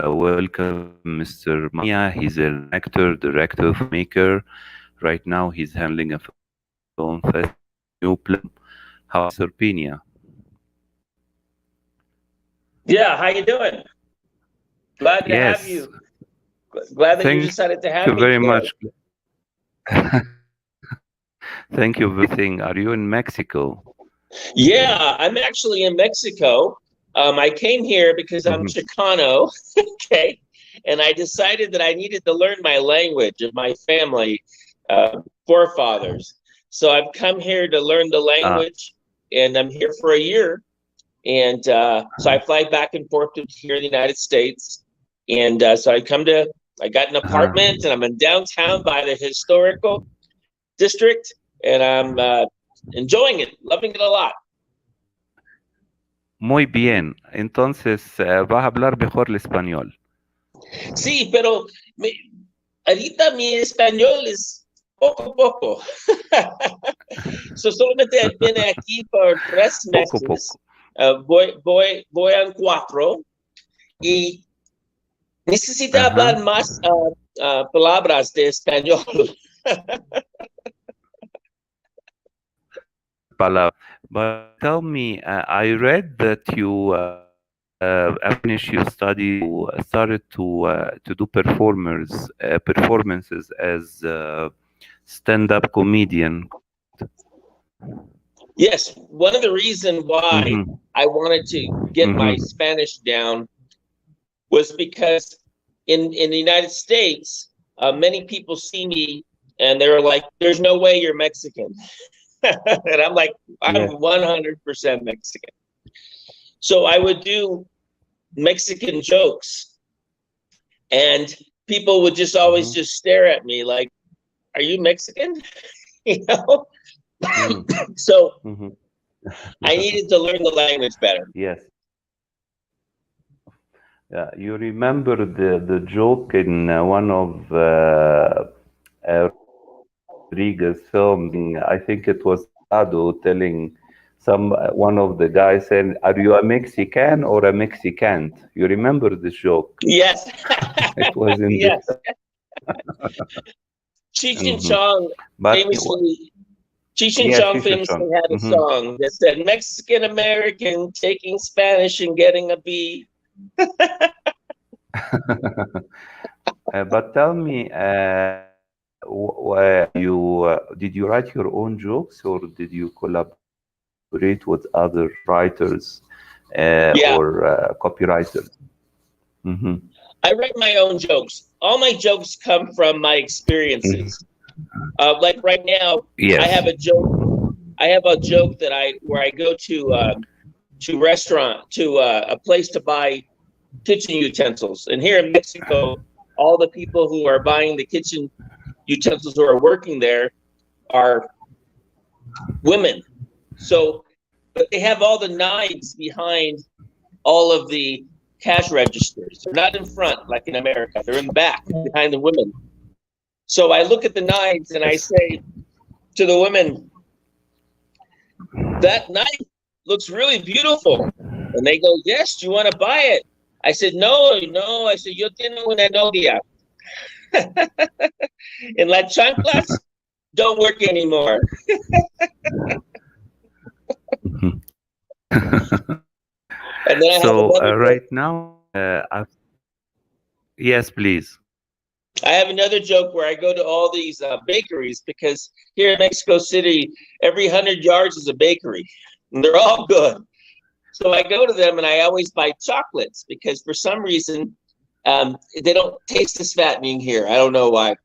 welcome Mr. Maya. He's an actor, director, filmmaker. Right now, he's handling a film festival. New plan. How is Mr. Pina? Yeah, how you doing? Glad to have Yes, you. Glad that you thank decided to you have very me much. today. Thank you for everything. Are you in Mexico? Yeah, I'm actually in Mexico. I came here because I'm Mhm. Chicano, okay, and I decided that I needed to learn my language of my family, forefathers. So I've come here to learn the Ah, language, and I'm here for a year. And so I fly back and forth to here in the United States. And so I got an uh-huh. apartment and I'm in downtown by the historical district. And I'm enjoying it, loving it a lot. Muy bien. Entonces, vas a hablar mejor el español. Sí, pero ahorita mi español es poco. So solamente vine aquí por tres Poco, meses. poco. Voy a 4 y necesita Uh-huh. hablar más palabras de español. Palav. But tell me, I read that you, after you study, you started to do performances as stand-up comedian. Yes, one of the reasons why Mm-hmm. I wanted to get my Mm-hmm. Spanish down was because in the United States, many people see me and they're like, "There's no way you're Mexican," and I'm like, "I'm Yes. 100% Mexican." So I would do Mexican jokes, and people would just always Mm-hmm. just stare at me like, "Are you Mexican?" You know. Mm. So Mm-hmm. I needed to learn the language better. Yes. Yeah. You remember the joke in one of Rodriguez film? I think it was Ado telling one of the guys saying, "Are you a Mexican or a Mexicant?" You remember this joke? Yes. It was in this. Yes. Cheech and Mhm. Chong But famously Cheech and yes, Chong Shisha. famously had a Hmm. song that said Mexican American taking Spanish and getting a B. But tell me, did you write your own jokes or did you collaborate with other writers or Yeah, copywriters? Hmm. I write my own jokes. All my jokes come from my experiences. Like right now, I Yes. have a joke. I have a joke that I where I go to restaurant to a place to buy kitchen utensils. And here in Mexico, all the people who are buying the kitchen utensils who are working there are women. So, but they have all the knives behind all of the cash registers. They're not in front like in America. They're in back behind the women. So I look at the knives and I Yes. say to the women, that knife looks really beautiful. And they go, yes, do you want to buy it? I said, no. I said, yo tengo una novia. And las chanclas don't work anymore. Mhm. And then I have So another joke. right now, yes, please. I have another joke where I go to all these bakeries because here in Mexico City, every 100 yards is a bakery, and they're all good. So I go to them and I always buy chocolates because for some reason they don't taste as fattening here. I don't know why.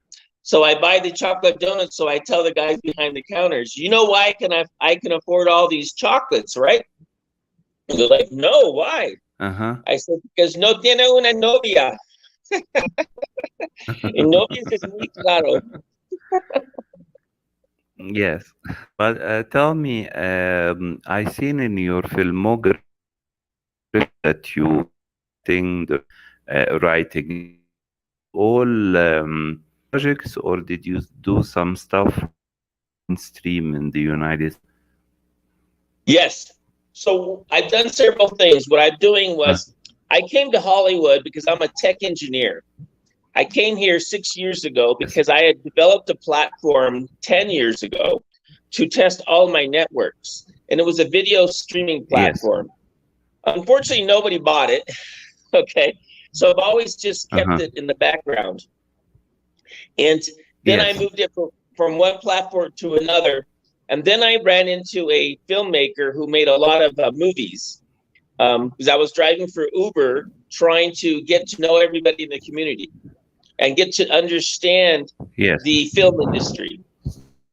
So I buy the chocolate donuts. So I tell the guys behind the counters, you know why I can afford all these chocolates, right? And they're like, no, why? Uh-huh. I said, because no tiene una novia. And novias es muy claro. Yes. But tell me, I seen in your filmography that you writing. Did you do all projects or did you do some stuff mainstream in the United States? Yes. So I've done several things. What I'm doing Uh, was I came to Hollywood because I'm a tech engineer. I came here 6 years ago because I had developed a platform 10 years ago to test all my networks. And it was a video streaming platform. Unfortunately, nobody bought it. Okay. So I've always just kept it in the background. And then I moved it from one platform to another. And then I ran into a filmmaker who made a lot of movies. Because I was driving for Uber, trying to get to know everybody in the community and get to understand the film industry.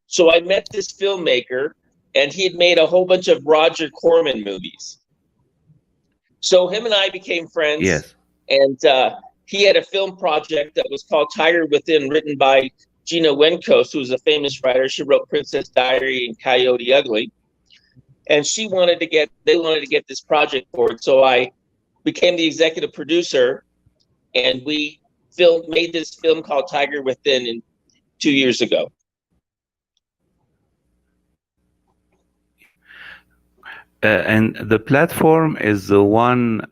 So I met this filmmaker, and he had made a whole bunch of Roger Corman movies. So him and I became friends, and he had a film project that was called Tiger Within, written by Gina Wenkos, who's a famous writer. She wrote Princess Diary and Coyote Ugly. And they wanted to get this project forward. So I became the executive producer, and we made this film called Tiger Within 2 years ago. And the platform is the one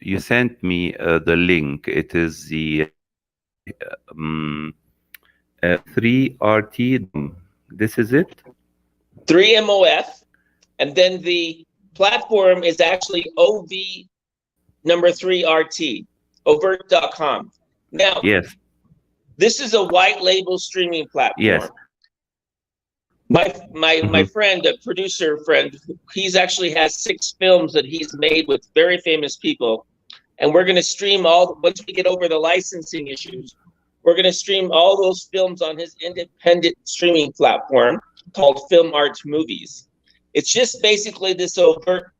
you sent me the link. It is the 3RT. This is it? 3MOF. And then the platform is actually OV3RT, overt.com. Now, this is a white label streaming platform. My friend, a producer friend, he's actually has 6 films that he's made with very famous people. And we're going to stream once we get over the licensing issues, we're going to stream all those films on his independent streaming platform called Film Arts Movies. It's just basically this overt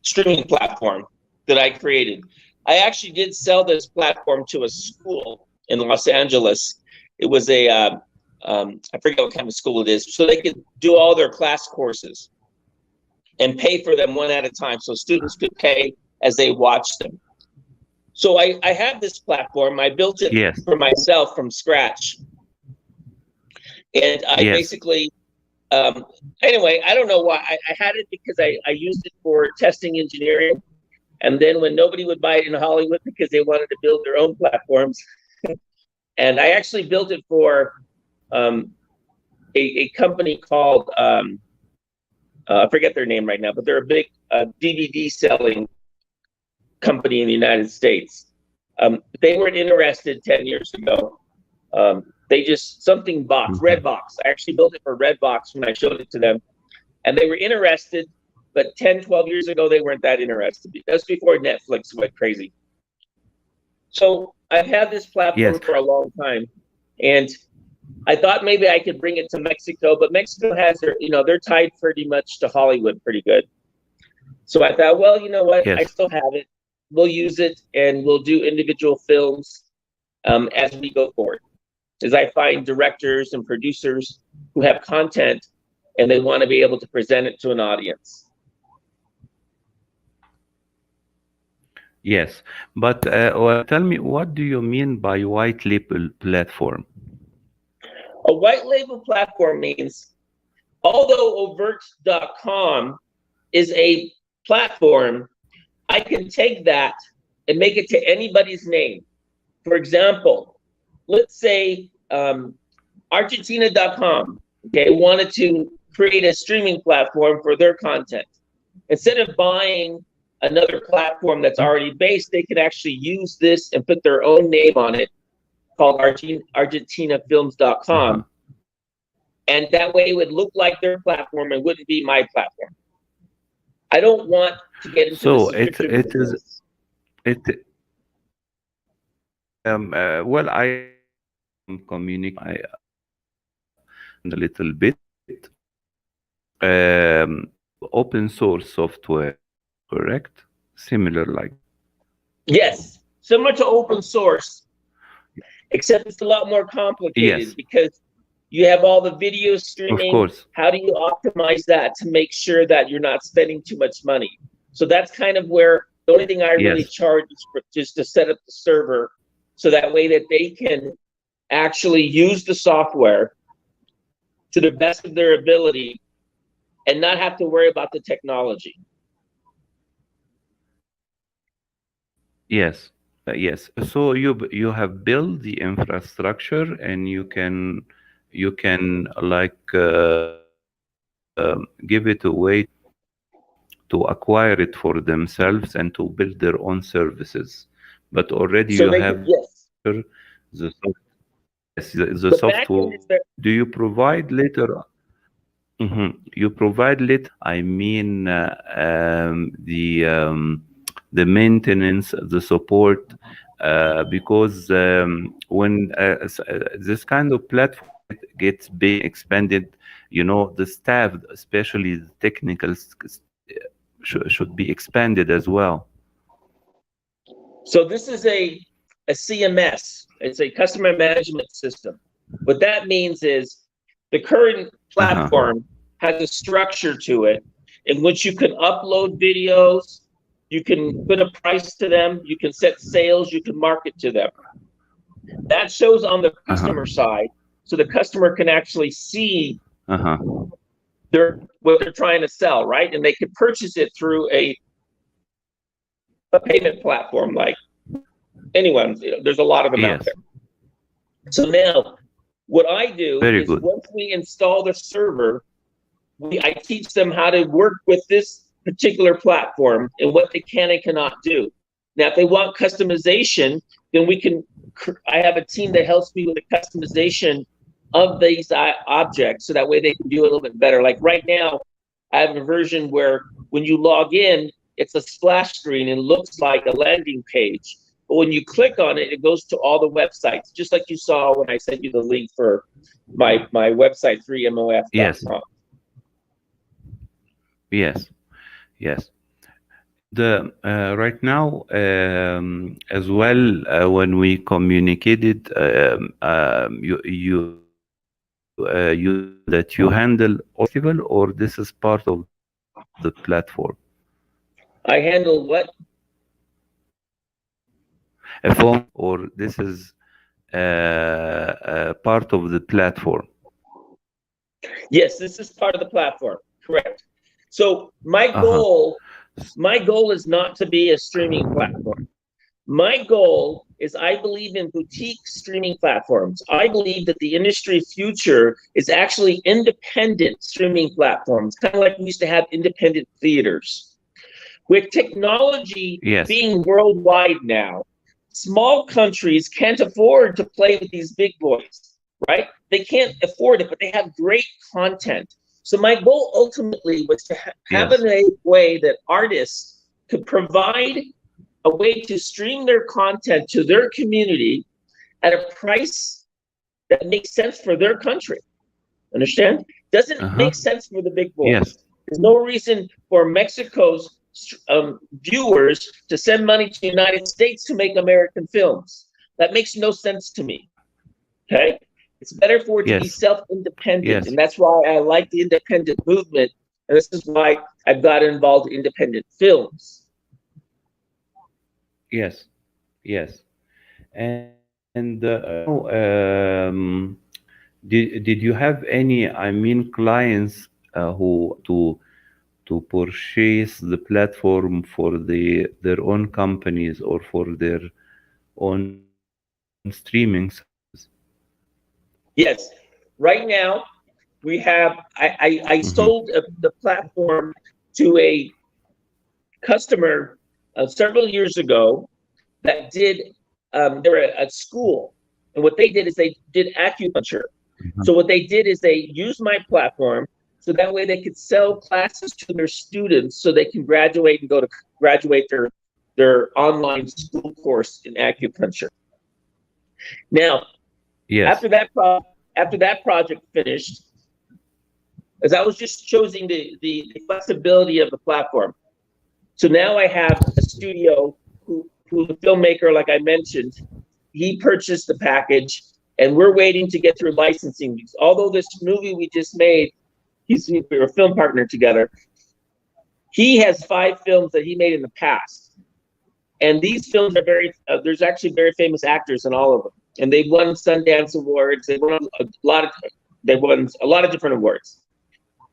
streaming platform that I created. I actually did sell this platform to a school in Los Angeles. It was I forget what kind of school it is, so they could do all their class courses and pay for them one at a time, so students could pay as they watch them. So I have this platform. I built it for myself from scratch. And I basically, anyway, I don't know why. I had it because I used it for testing engineering. And then when nobody would buy it in Hollywood because they wanted to build their own platforms. And I actually built it for a company called, I forget their name right now, but they're a big DVD selling company in the United States. They weren't interested 10 years ago. They just, Redbox. I actually built it for Redbox when I showed it to them. And they were interested, but 10, 12 years ago, they weren't that interested. That's before Netflix went crazy. So I've had this platform for a long time. And I thought maybe I could bring it to Mexico, but Mexico has they're tied pretty much to Hollywood pretty good. So I thought, well, you know what? I still have it. We'll use it, and we'll do individual films as we go forward. As I find directors and producers who have content and they want to be able to present it to an audience. Yes, but tell me, what do you mean by white label platform? A white label platform means, although overt.com is a platform, I can take that and make it to anybody's name. For example, let's say Argentina.com, wanted to create a streaming platform for their content. Instead of buying another platform that's already based, they could actually use this and put their own name on it, called argentinafilms.com. And that way it would look like their platform and wouldn't be my platform. I don't want to get into well, I communicate a little bit open source software, correct? Similar like. Yes, similar to open source, except it's a lot more complicated because you have all the video streaming. Of course. How do you optimize that to make sure that you're not spending too much money? So that's kind of where the only thing I really charge is just to set up the server, so that way that they can actually use the software to the best of their ability and not have to worry about the technology. Yes, yes. So you have built the infrastructure, and you can like give it away to acquire it for themselves and to build their own services. But already So you they have can, yes. the yes, the The back end software. is there. Do you provide later? You provide later. I mean, the maintenance, the support, because when this kind of platform gets big, expanded, the staff, especially the technical, should be expanded as well. So this is a CMS. It's a customer management system. What that means is the current Uh-huh. platform has a structure to it in which you can upload videos, you can put a price to them, you can set sales, you can market to them. That shows on the Uh-huh. customer side, so the customer can actually see Uh-huh. what they're trying to sell, right? And they can purchase it through a payment platform like anyone. There's a lot of them out Yes. there. So now what I do Very is good. once we install the server, I teach them how to work with this particular platform and what they can and cannot do. Now, if they want customization, then I have a team that helps me with the customization of these objects so that way they can do it a little bit better. Like right now, I have a version where when you log in, it's a splash screen and looks like a landing page. But when you click on it, it goes to all the websites, just like you saw when I sent you the link for my website, Yes. 3mof.com. Yes. Yes. And right now, as well, when we communicated, you said that you handle all festival, or this is part of the platform? I handle what? A phone, or this is part of the platform? Yes, this is part of the platform. Correct. So Uh-huh. my goal is not to be a streaming platform. My goal is I believe in boutique streaming platforms. I believe that the industry's future is actually independent streaming platforms, kind of like we used to have independent theaters. With technology Yes. being worldwide now, small countries can't afford to play with these big boys, right? They can't afford it, but they have great content. So my goal ultimately was to have Yes. a way that artists could provide a way to stream their content to their community at a price that makes sense for their country. Understand? Doesn't Uh-huh. make sense for the big Yes. boys. There's no reason for Mexico's viewers to send money to the United States to make American films. That makes no sense to me. Okay? It's better for it to be Yes. self-independent. Yes. And that's why I like the independent movement. And this is why I've got involved in independent films. Yes. Yes. And did you have any, I mean, clients who to purchase the platform for their own companies or for their own streaming services? Yes. Right now, we have, I Mm-hmm. sold the platform to a customer several years ago that they're at school. And what they did is they did acupuncture. So what they did is they used my platform so that way they could sell classes to their students so they can graduate and graduate their online school course in acupuncture. Now, Yes. after that project finished, as I was just choosing the flexibility of the platform. So now I have a studio who the filmmaker, like I mentioned, he purchased the package, and we're waiting to get through licensing. Although this movie we just made, we were a film partner together. He has 5 films that he made in the past, and these films are there's actually very famous actors in all of them, and they've won Sundance awards. They won a lot of different awards.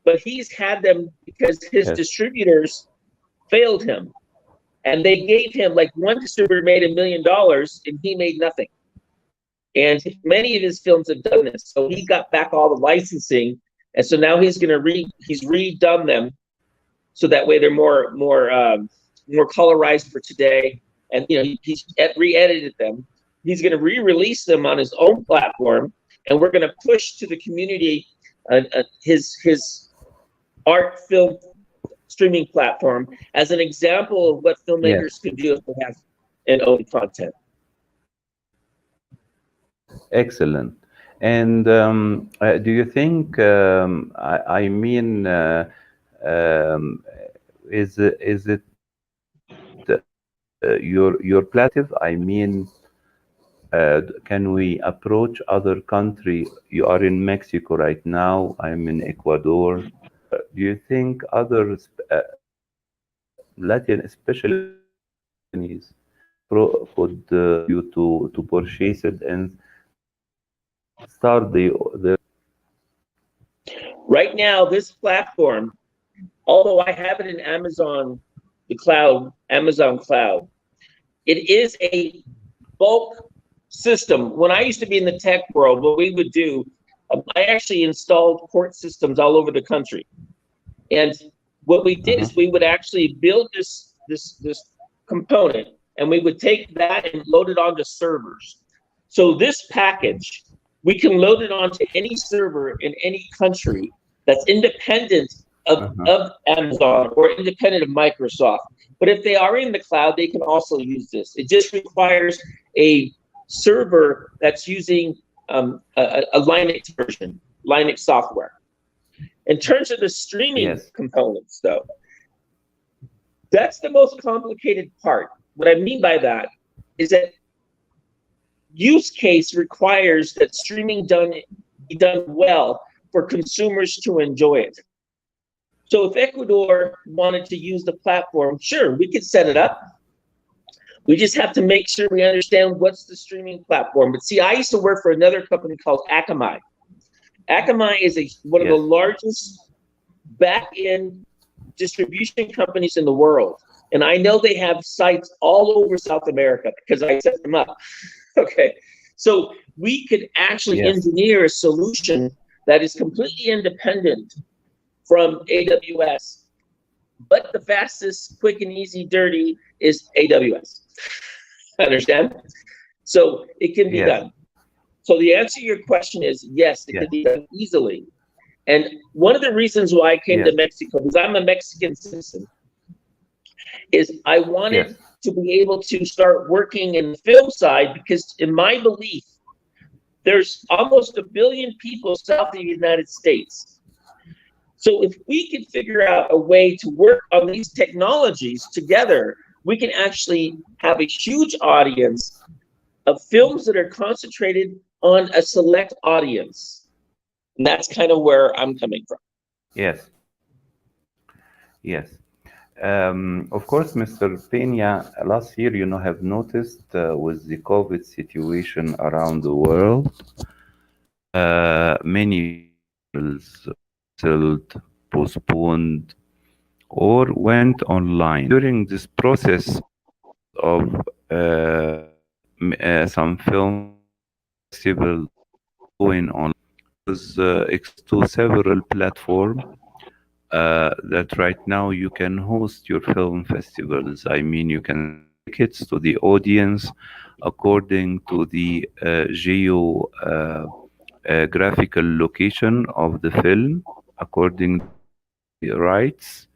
But he's had them because his Yes. distributors failed him. And they gave him, like, one distributor made $1 million and he made nothing. And many of his films have done this. So he got back all the licensing, and so now he's redone them, so that way they're more colorized for today. And he's re-edited them. He's going to re-release them on his own platform, and we're going to push to the community his art film streaming platform as an example of what filmmakers Yes. can do if they have and own content. Excellent. And do you think, um, is it your platform? Can we approach other country? You are in Mexico right now. I'm in Ecuador. Do you think others, especially Latin companies, could you to purchase it and start the Right now, this platform, although I have it in Amazon Cloud, it is a bulk system. When I used to be in the tech world, what we would do, I actually installed port systems all over the country. And what we did is we would actually build this component, and we would take that and load it onto servers. So this package, we can load it onto any server in any country that's independent of Amazon or independent of Microsoft. But if they are in the cloud, they can also use this. It just requires a server that's using a Linux version, Linux software. In terms of the streaming components, though, that's the most complicated part. What I mean by that is that use case requires that streaming be done well for consumers to enjoy it. So if Ecuador wanted to use the platform, sure, we could set it up. We just have to make sure we understand what's the streaming platform. But see, I used to work for another company called Akamai. Akamai is one of the largest back-end distribution companies in the world. And I know they have sites all over South America because I set them up. Okay. So we could actually engineer a solution that is completely independent from AWS. But the fastest, quick and easy, dirty is AWS. Understand? So it can be done. So the answer to your question is yes, it can be done easily. And one of the reasons why I came to Mexico, because I'm a Mexican citizen, is I wanted to be able to start working in the film side, because in my belief, there's almost 1 billion people south of the United States. So if we can figure out a way to work on these technologies together, we can actually have a huge audience of films that are concentrated on a select audience. And that's kind of where I'm coming from. Yes. Of course, Mr. Pena, last year, have noticed with the COVID situation around the world, many films canceled, postponed, or went online. During this process of some film festivals going on, was exposed to several platforms that right now you can host your film festivals. I mean, you can sell tickets to the audience according to the graphical location of the film, according to the rights.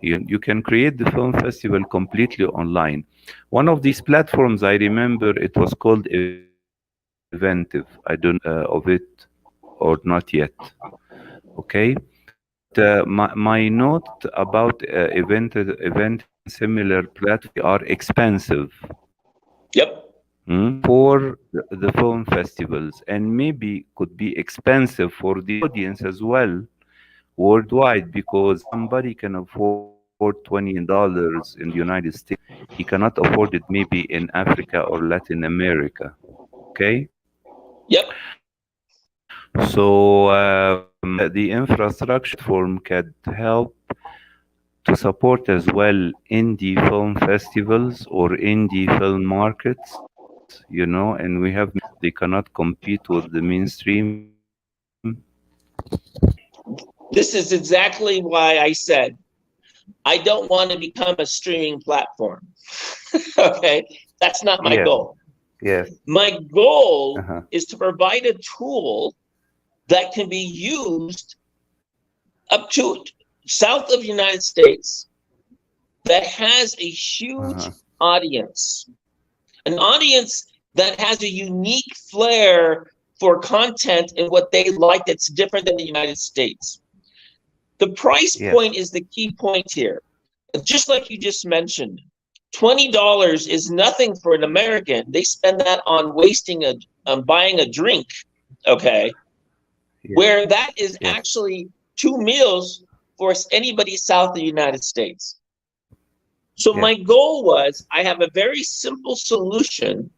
You can create the film festival completely online. One of these platforms, I remember, it was called Eventive. I don't know of it or not yet. Okay. My note about event similar platforms are expensive. Yep. For the film festivals, and maybe could be expensive for the audience as well worldwide, because somebody can afford $20 in the United States. He cannot afford it maybe in Africa or Latin America. Okay. Yep. So the infrastructure platform can help to support as well indie film festivals or indie film markets, and we have they cannot compete with the mainstream. This is exactly why I said I don't want to become a streaming platform. Okay, that's not my goal. Yes. My goal is to provide a tool that can be used up to south of the United States that has a huge audience, an audience that has a unique flair for content and what they like that's different than the United States. The price point is the key point here. Just like you just mentioned, $20 is nothing for an American. They spend that on buying a drink, okay? Where that is actually 2 meals for anybody south of the United States. So my goal was, I have a very simple solution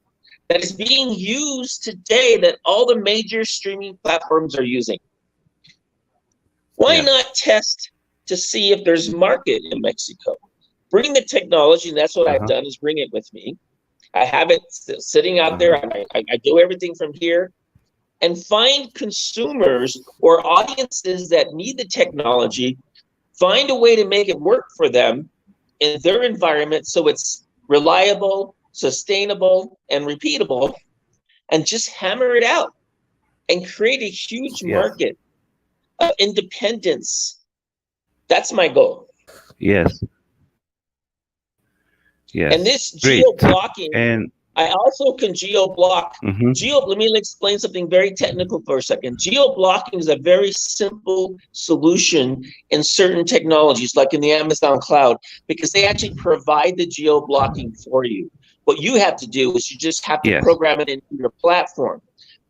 that is being used today that all the major streaming platforms are using. Why not test to see if there's market in Mexico? Bring the technology, and that's what I've done, is bring it with me. I have it sitting out there. I do everything from here, and find consumers or audiences that need the technology, find a way to make it work for them in their environment so it's reliable, sustainable, and repeatable, and just hammer it out and create a huge market of independence. That's my goal. Yes. And this geo-blocking, and I also can geo-block. Let me explain something very technical for a second. Geo-blocking is a very simple solution in certain technologies, like in the Amazon cloud, because they actually provide the geo-blocking for you. What you have to do is you just have to program it into your platform.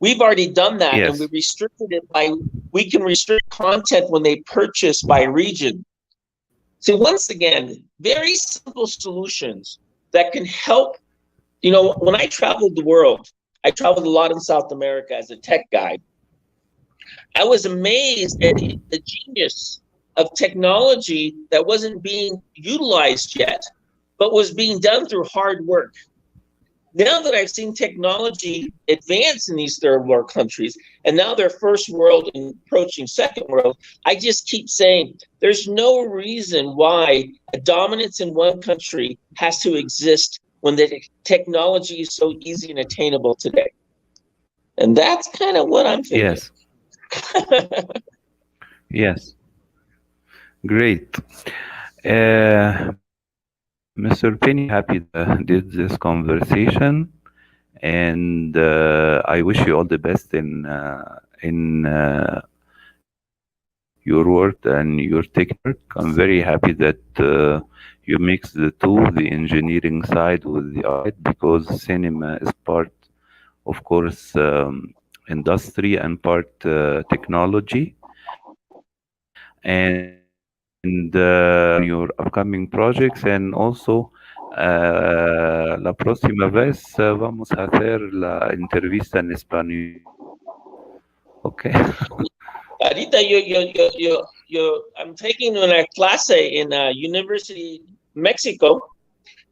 We've already done that, and we restricted it we can restrict content when they purchase by region. So once again, very simple solutions that can help. When I traveled the world, I traveled a lot in South America as a tech guide. I was amazed at the genius of technology that wasn't being utilized yet, but was being done through hard work. Now that I've seen technology advance in these third world countries, and now they're first world and approaching second world, I just keep saying there's no reason why a dominance in one country has to exist when the technology is so easy and attainable today. And that's kind of what I'm thinking. Yes. Great. Mr. Penny, happy did this conversation, and I wish you all the best in your work and your tech work. I'm very happy that you mix the two, the engineering side with the art, because cinema is part, of course, industry and part technology. And your upcoming projects, and also la próxima vez vamos a hacer la entrevista en español. Okay. Ahorita I'm taking una clase in University Mexico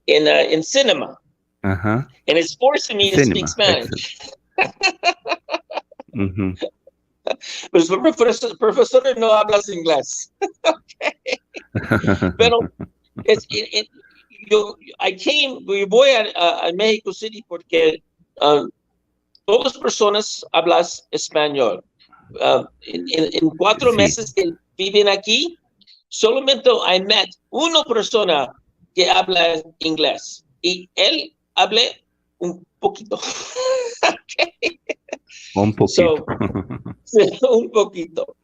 in cinema, and it's forcing me to speak Spanish. Pues profesor no hablas inglés. Okay. Pero voy a Mexico City porque todas las personas hablan español. En 4 meses que viven aquí, solamente I met una persona que habla inglés y él habla un poquito. Okay. Un poquito. Un poquito.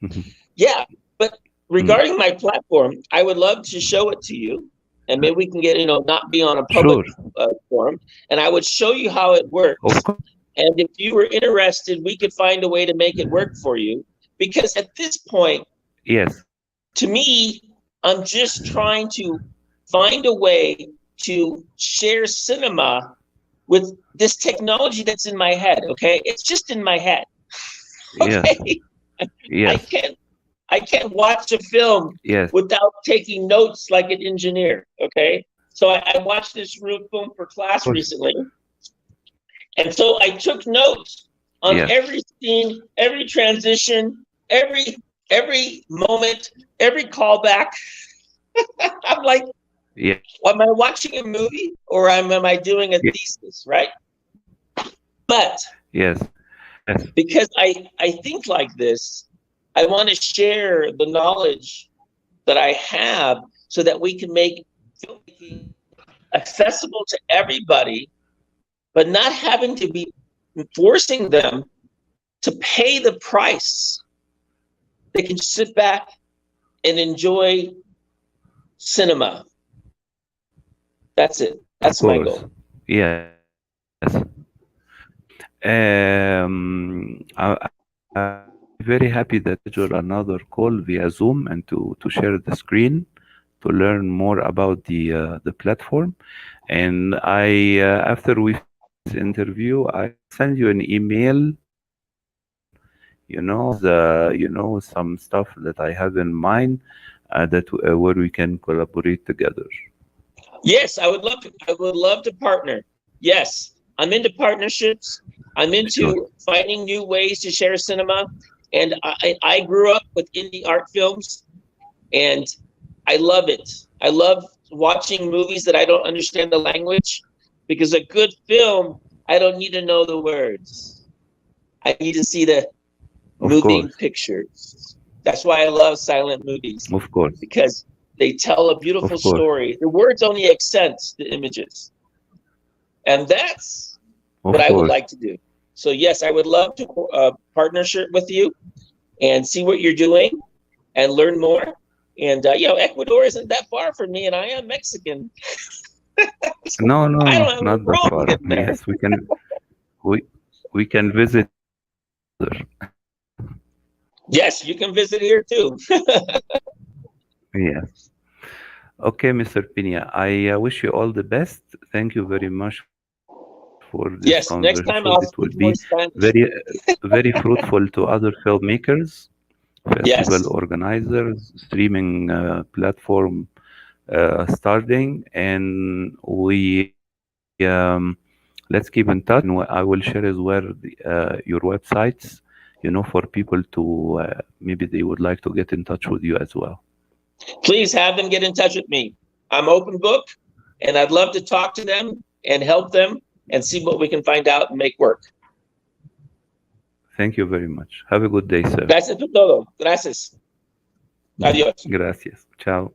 Yeah, but regarding my platform, I would love to show it to you, and maybe we can get, not be on a public forum, and I would show you how it works. And if you were interested, we could find a way to make it work for you. Because at this point, to me, I'm just trying to find a way to share cinema with this technology that's in my head. Okay, it's just in my head. Okay, I can't watch a film Yes. without taking notes like an engineer. Okay, so I watched this film for class recently, and so I took notes on every scene, every transition, every moment, every callback. I'm like, Yeah. am I watching a movie or am I doing a thesis, right? But Yes. Yes. because I think like this, I want to share the knowledge that I have so that we can make filmmaking accessible to everybody, but not having to be forcing them to pay the price. They can sit back and enjoy cinema. That's it. That's my goal. Yes. I'm very happy that you schedule another call via Zoom and to share the screen to learn more about the platform. And I after we finish this interview, I send you an email. Some stuff that I have in mind that where we can collaborate together. Yes, I would love to. I would love to partner. Yes, I'm into partnerships. I'm into finding new ways to share cinema. And I grew up with indie art films, and I love it. I love watching movies that I don't understand the language, because a good film, I don't need to know the words. I need to see the moving pictures. That's why I love silent movies. Of course. Because they tell a beautiful story. The words only accent the images. And that's what I would like to do. So yes, I would love to partnership with you and see what you're doing and learn more. And Ecuador isn't that far from me, and I am Mexican. So no, I don't have not a that problem far. getting there. Yes, we can visit. Yes, you can visit here too. Yes. Okay, Mr. Pina, I wish you all the best. Thank you very much for this conversation. Next time I'll It will speak be more Spanish. very fruitful to other filmmakers, festival organizers, streaming platform starting, and we let's keep in touch. And I will share as well your websites, for people to maybe they would like to get in touch with you as well. Please have them get in touch with me. I'm open book, and I'd love to talk to them and help them and see what we can find out and make work. Thank you very much. Have a good day, sir. Gracias por todo. Gracias. Adiós. Gracias. Ciao.